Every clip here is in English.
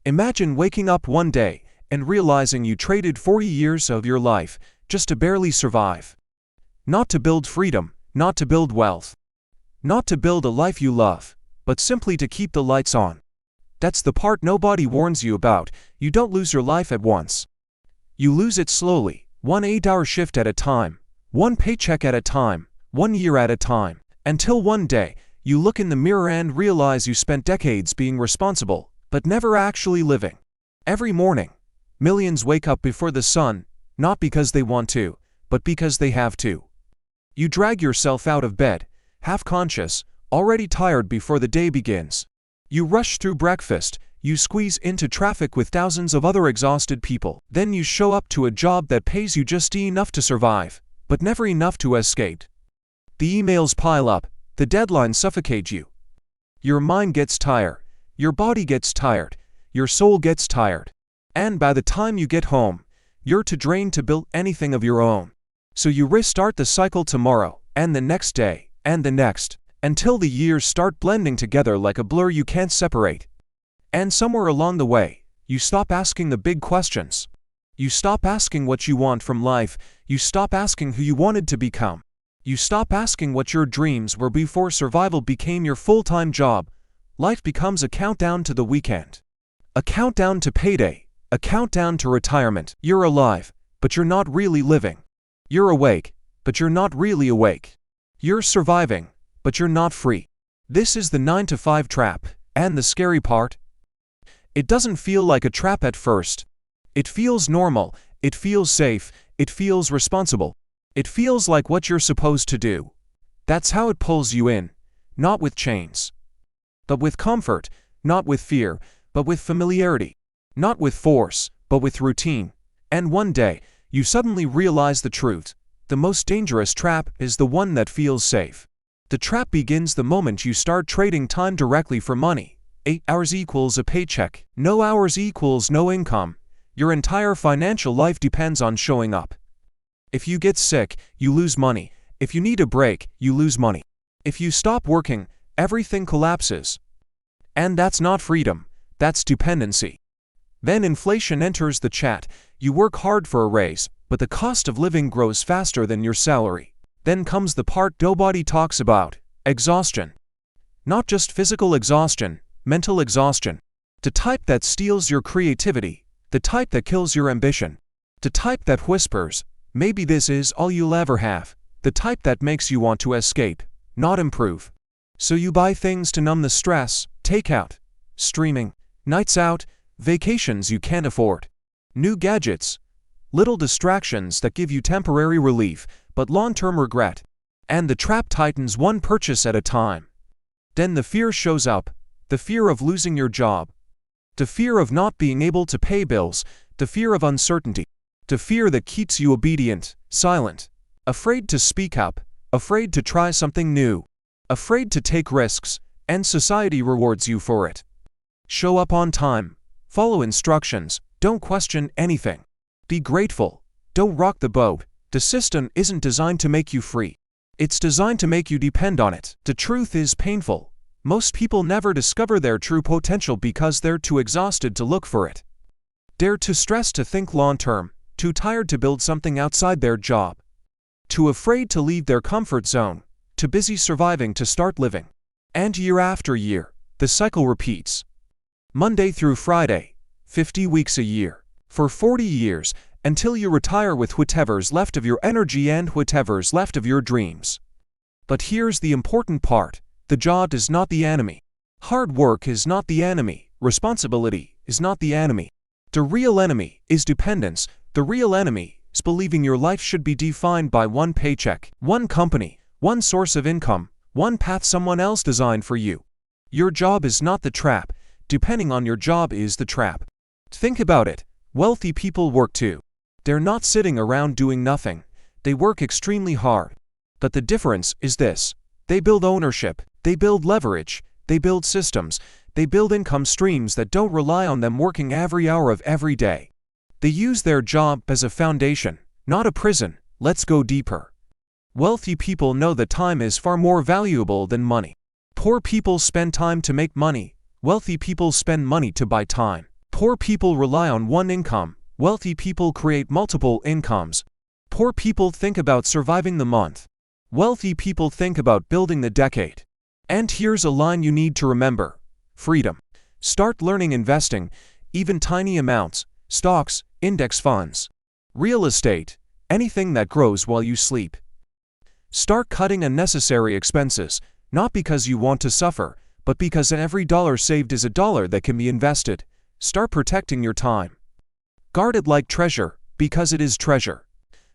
Imagine waking up one day and realizing you traded 40 years of your life just to barely survive. Not to build freedom, not to build wealth, not to build a life you love, but simply to keep the lights on. That's the part nobody warns you about. You don't lose your life at once. You lose it slowly, one 8-hour shift at a time, one paycheck at a time, 1 year at a time, until one day, you look in the mirror and realize you spent decades being responsible, but never actually living. Every morning, millions wake up before the sun, not because they want to, but because they have to. You drag yourself out of bed, half-conscious, already tired before the day begins. You rush through breakfast, you squeeze into traffic with thousands of other exhausted people. Then you show up to a job that pays you just enough to survive, but never enough to escape. The emails pile up, the deadlines suffocate you. Your mind gets tired, your body gets tired, your soul gets tired. And by the time you get home, you're too drained to build anything of your own. So you restart the cycle tomorrow, and the next day, and the next, until the years start blending together like a blur you can't separate. And somewhere along the way, you stop asking the big questions. You stop asking what you want from life, you stop asking who you wanted to become. You stop asking what your dreams were before survival became your full-time job. Life becomes a countdown to the weekend. A countdown to payday, a countdown to retirement. You're alive, but you're not really living. You're awake, but you're not really awake. You're surviving, but you're not free. This is the 9-to-5 trap, and the scary part? It doesn't feel like a trap at first. It feels normal, it feels safe, it feels responsible. It feels like what you're supposed to do. That's how it pulls you in, not with chains, but with comfort, not with fear, but with familiarity, not with force, but with routine. And one day, you suddenly realize the truth. The most dangerous trap is the one that feels safe. The trap begins the moment you start trading time directly for money. 8 hours equals a paycheck. No hours equals no income. Your entire financial life depends on showing up. If you get sick, you lose money. If you need a break, you lose money. If you stop working, everything collapses. And that's not freedom, that's dependency. Then inflation enters the chat. You work hard for a raise, but the cost of living grows faster than your salary. Then comes the part nobody talks about: exhaustion. Not just physical exhaustion, mental exhaustion. The type that steals your creativity, the type that kills your ambition, the type that whispers, maybe this is all you'll ever have, the type that makes you want to escape, not improve. So you buy things to numb the stress: takeout, streaming, nights out, vacations you can't afford, new gadgets, little distractions that give you temporary relief but long-term regret. And the trap tightens one purchase at a time. Then the fear shows up, the fear of losing your job, the fear of not being able to pay bills, the fear of uncertainty, the fear that keeps you obedient, silent, afraid to speak up, afraid to try something new, afraid to take risks, and society rewards you for it. Show up on time, follow instructions, don't question anything. Be grateful, don't rock the boat. The system isn't designed to make you free. It's designed to make you depend on it. The truth is painful. Most people never discover their true potential because they're too exhausted to look for it. They're too stressed to think long-term, too tired to build something outside their job, too afraid to leave their comfort zone, too busy surviving to start living. And year after year, the cycle repeats. Monday through Friday, 50 weeks a year, for 40 years, until you retire with whatever's left of your energy and whatever's left of your dreams. But here's the important part: the job is not the enemy. Hard work is not the enemy. Responsibility is not the enemy. The real enemy is dependence. The real enemy is believing your life should be defined by one paycheck, one company, one source of income, one path someone else designed for you. Your job is not the trap. Depending on your job is the trap. Think about it. Wealthy people work too. They're not sitting around doing nothing. They work extremely hard. But the difference is this: they build ownership, they build leverage, they build systems, they build income streams that don't rely on them working every hour of every day. They use their job as a foundation, not a prison. Let's go deeper. Wealthy people know that time is far more valuable than money. Poor people spend time to make money. Wealthy people spend money to buy time. Poor people rely on one income. Wealthy people create multiple incomes. Poor people think about surviving the month. Wealthy people think about building the decade. And here's a line you need to remember. Freedom. Start learning investing, even tiny amounts, stocks, index funds, real estate, anything that grows while you sleep. Start cutting unnecessary expenses, not because you want to suffer, but because every dollar saved is a dollar that can be invested. Start protecting your time. Guard it like treasure, because it is treasure.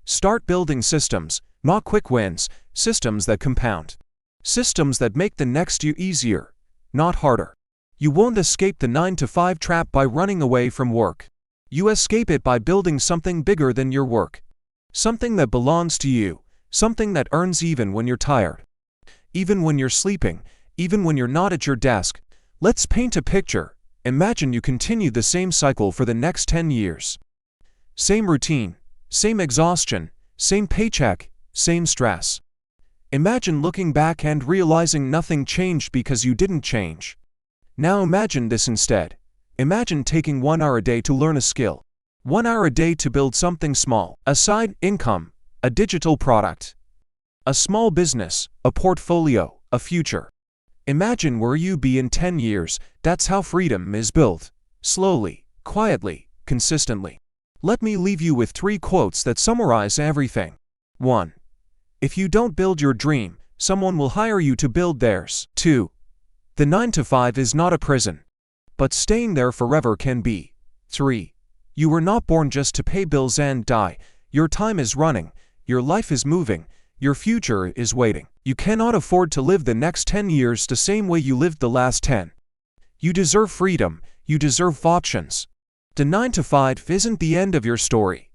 Start building systems, not quick wins, systems that compound. Systems that make the next you easier, not harder. You won't escape the 9-to-5 trap by running away from work. You escape it by building something bigger than your work. Something that belongs to you, something that earns even when you're tired. Even when you're sleeping, even when you're not at your desk. Let's paint a picture. Imagine you continue the same cycle for the next 10 years. Same routine, same exhaustion, same paycheck, same stress. Imagine looking back and realizing nothing changed because you didn't change. Now imagine this instead. Imagine taking 1 hour a day to learn a skill. 1 hour a day to build something small, a side income, a digital product, a small business, a portfolio, a future. Imagine where you'll be in 10 years. That's how freedom is built. Slowly, quietly, consistently. Let me leave you with 3 quotes that summarize everything. 1. If you don't build your dream, someone will hire you to build theirs. 2. The 9-to-5 is not a prison, but staying there forever can be. 3. You were not born just to pay bills and die. Your time is running, your life is moving, your future is waiting. You cannot afford to live the next 10 years the same way you lived the last 10. You deserve freedom, you deserve options. The 9-to-5 isn't the end of your story.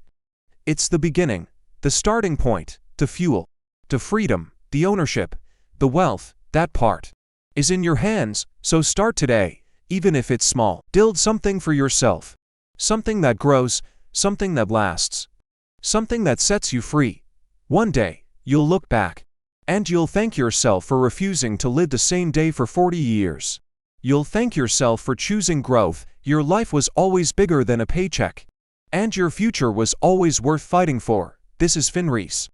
It's the beginning, the starting point, the fuel, the freedom, the ownership, the wealth. That part is in your hands, so start today, even if it's small. Build something for yourself. Something that grows, something that lasts. Something that sets you free. One day, you'll look back, and you'll thank yourself for refusing to live the same day for 40 years. You'll thank yourself for choosing growth. Your life was always bigger than a paycheck. And your future was always worth fighting for. This is Finrise.